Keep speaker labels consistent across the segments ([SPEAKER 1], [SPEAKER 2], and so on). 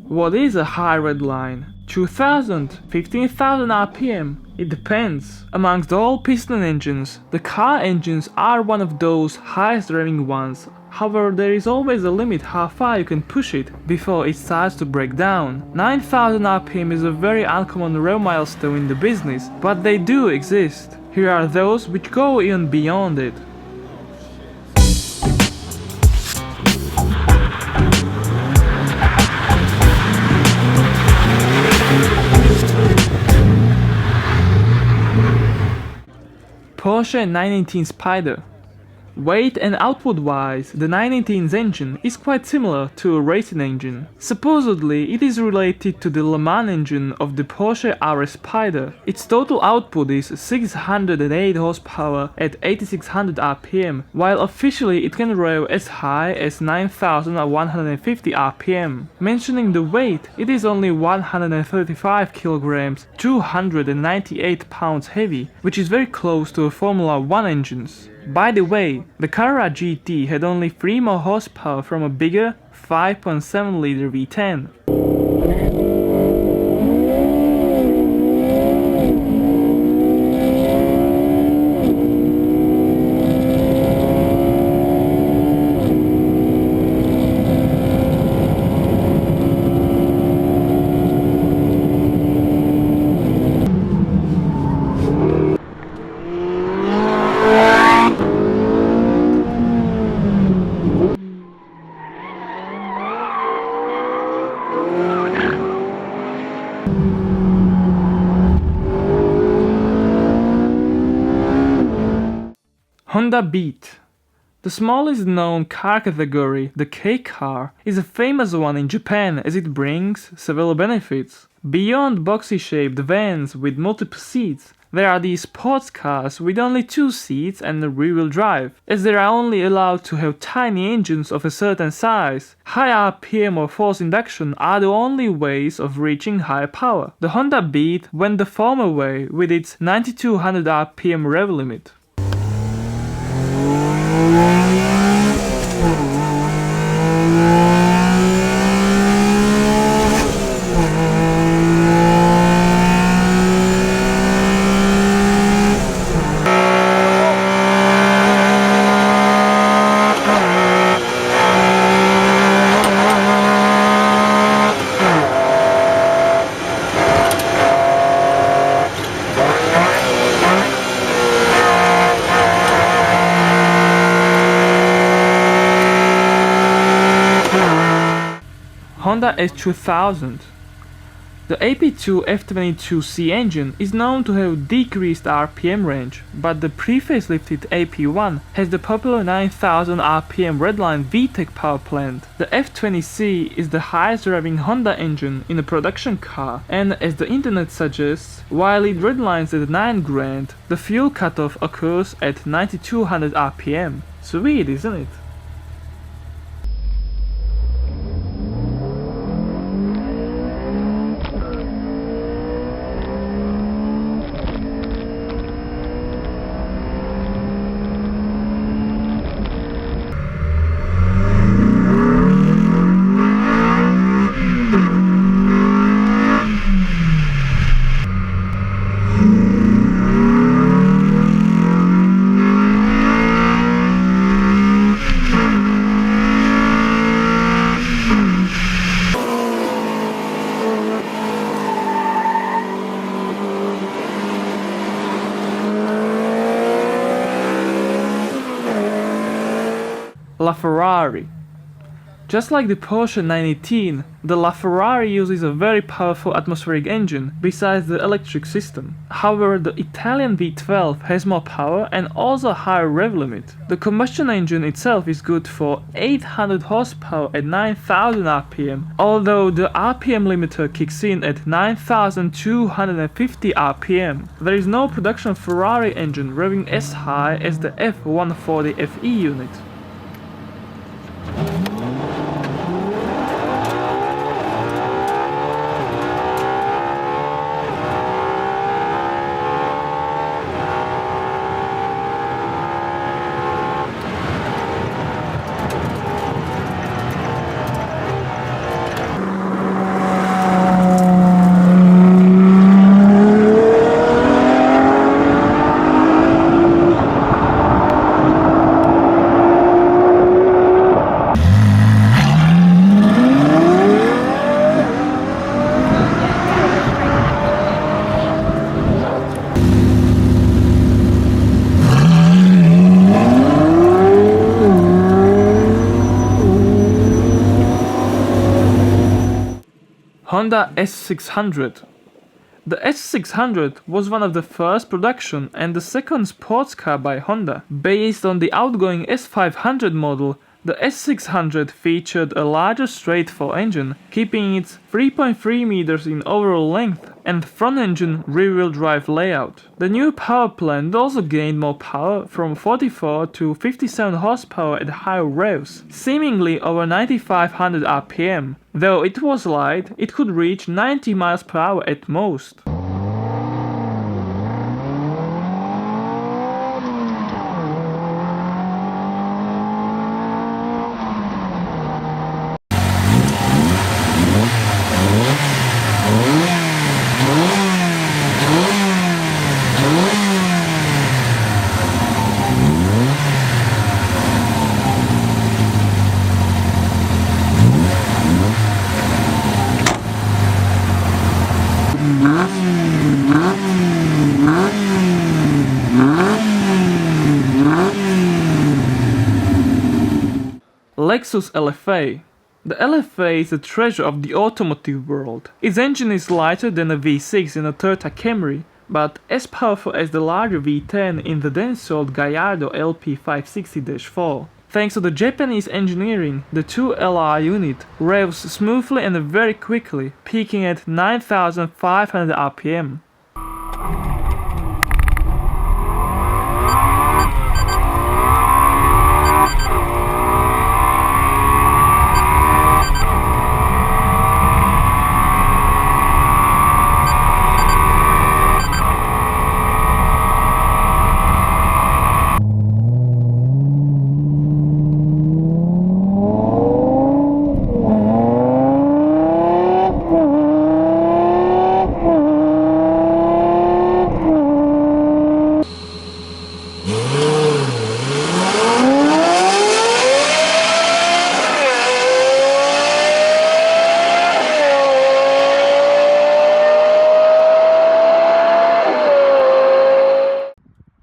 [SPEAKER 1] What is a high red line? 2000, 15,000 RPM, it depends. Amongst all piston engines, the car engines are one of those highest revving ones. However, there is always a limit how far you can push it before it starts to break down. 9000 RPM is a very uncommon rev milestone in the business, but they do exist. Here are those which go even beyond it. Porsche 918 Spyder. Weight and output wise, the 918's engine is quite similar to a racing engine. Supposedly, it is related to the Le Mans engine of the Porsche RS Spyder. Its total output is 608 horsepower at 8600 RPM, while officially it can rev as high as 9150 RPM. Mentioning the weight, it is only 135 kilograms, 298 pounds heavy, which is very close to a Formula 1 engines. By the way, the Carrera GT had only 3 more horsepower from a bigger 5.7 liter V10. Honda BEAT. The smallest known car category, the K car, is a famous one in Japan as it brings several benefits. Beyond boxy-shaped vans with multiple seats, there are these sports cars with only 2 seats and a rear-wheel drive, as they are only allowed to have tiny engines of a certain size. High RPM or forced induction are the only ways of reaching high power. The Honda BEAT went the former way with its 9200 RPM rev limit. Honda S2000. The AP2 F22C engine is known to have decreased RPM range, but the pre-facelifted AP1 has the popular 9000 RPM redline VTEC power plant. The F20C is the highest revving Honda engine in a production car, and as the internet suggests, while it redlines at 9 grand, the fuel cutoff occurs at 9200 RPM. Sweet, isn't it? LaFerrari. Just like the Porsche 918, the LaFerrari uses a very powerful atmospheric engine besides the electric system. However, the Italian V12 has more power and also a higher rev limit. The combustion engine itself is good for 800 horsepower at 9000 RPM, although the RPM limiter kicks in at 9250 RPM. There is no production Ferrari engine revving as high as the F140 FE unit. Honda S600. The S600 was one of the first production and the second sports car by Honda. Based on the outgoing S500 model, the S600 featured a larger straight-four engine, keeping its 3.3 meters in overall length and front-engine rear-wheel drive layout. The new power plant also gained more power from 44 to 57 horsepower at higher revs, seemingly over 9500 RPM. Though it was light, it could reach 90 miles per hour at most. Lexus LFA. The LFA is a treasure of the automotive world. Its engine is lighter than a V6 in a Toyota Camry, but as powerful as the larger V10 in the then sold Gallardo LP560-4. Thanks to the Japanese engineering, the 2LR unit revs smoothly and very quickly, peaking at 9500 RPM.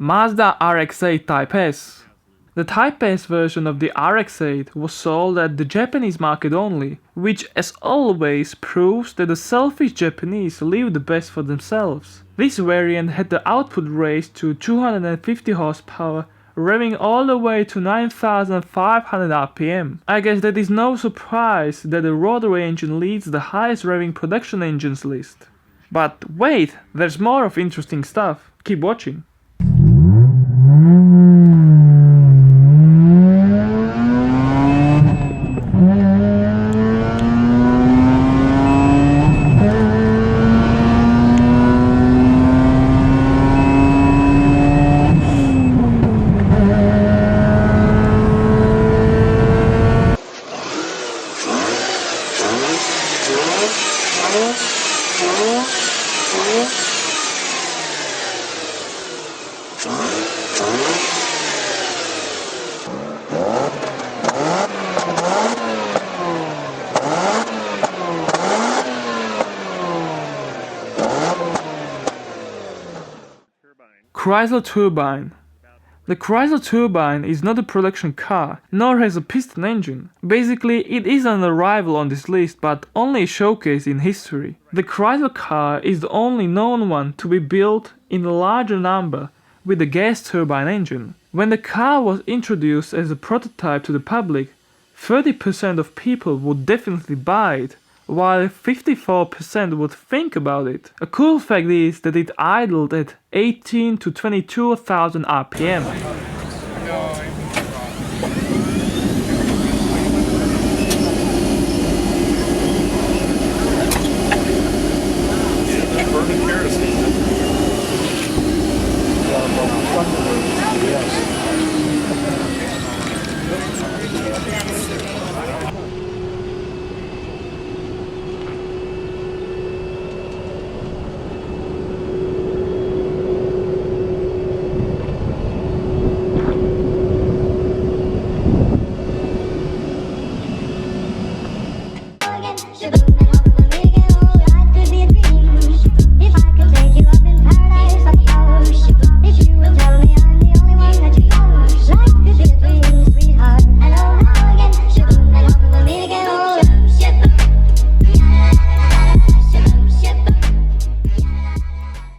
[SPEAKER 1] Mazda RX8 Type S. The Type S version of the RX8 was sold at the Japanese market only, which as always proves that the selfish Japanese leave the best for themselves. This variant had the output raised to 250 horsepower, revving all the way to 9500 RPM. I guess that is no surprise that the rotary engine leads the highest revving production engines list. But wait, there's more of interesting stuff. Keep watching. Chrysler Turbine. The Chrysler Turbine is not a production car, nor has a piston engine. Basically, it is an arrival on this list, but only a showcase in history. The Chrysler car is the only known one to be built in a larger number with a gas turbine engine. When the car was introduced as a prototype to the public, 30% of people would definitely buy it, while 54% would think about it. A cool fact is that it idled at 18 to 22,000 RPM.